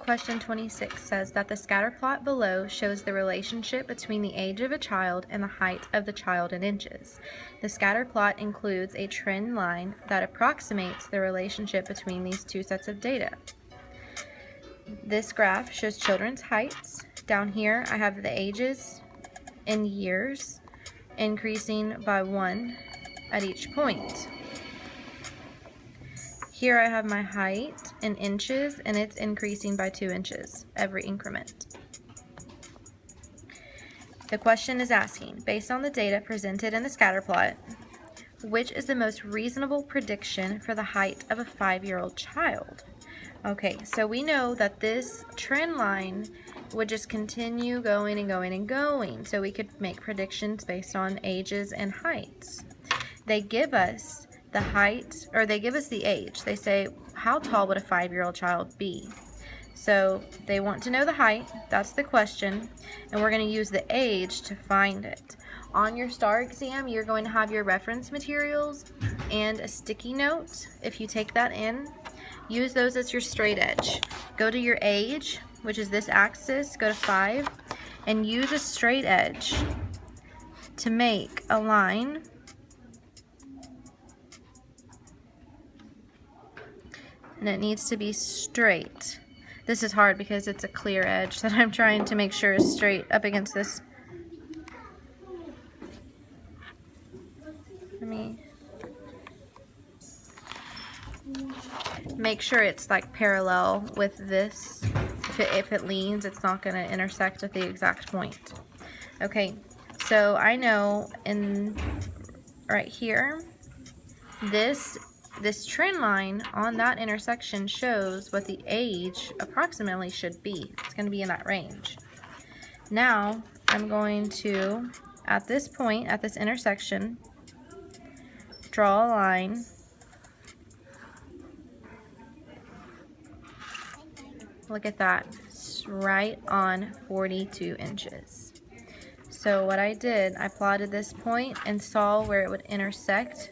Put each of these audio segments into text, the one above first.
Question 26 says that the scatter plot below shows the relationship between the age of a child and the height of the child in inches. The scatter plot includes a trend line that approximates the relationship between these two sets of data. This graph shows children's heights. Down here I have the ages in years increasing by 1 at each point. Here I have my height in inches, and it's increasing by 2 inches every increment. The question is asking, based on the data presented in the scatter plot, which is the most reasonable prediction for the height of a 5-year-old child? Okay, so we know that this trend line would just continue going and going and going, so we could make predictions based on ages and heights. They give us the height, or they give us the age. They say, how tall would a 5-year-old child be? So they want to know the height, that's the question, and we're going to use the age to find it. On your STAR exam, you're going to have your reference materials and a sticky note. If you take that in, use those as your straight edge. Go to your age, which is this axis, go to 5, and use a straight edge to make a line and it needs to be straight. This is hard because it's a clear edge that I'm trying to make sure is straight up against this. Let me make sure it's like parallel with this. If it leans, it's not going to intersect with the exact point. Okay, so I know in right here, this trend line on that intersection shows what the age approximately should be. It's going to be in that range. Now I'm going to, at this point, at this intersection, draw a line. Look at that, it's right on 42 inches. So what I did, I plotted this point and saw where it would intersect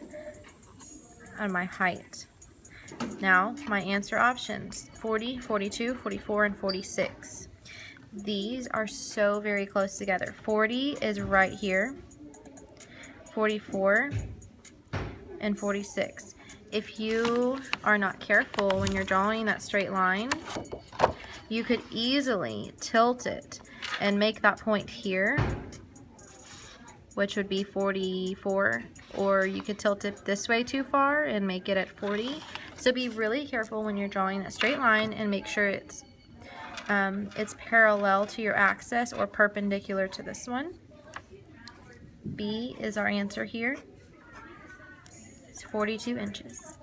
on my height. Now, my answer options, 40, 42, 44, and 46. These are so very close together. 40 is right here, 44, and 46. If you are not careful when you're drawing that straight line, you could easily tilt it and make that point here, which would be 44, or you could tilt it this way too far and make it at 40. So be really careful when you're drawing that straight line and make sure it's parallel to your axis or perpendicular to this one. B is our answer here. It's 42 inches.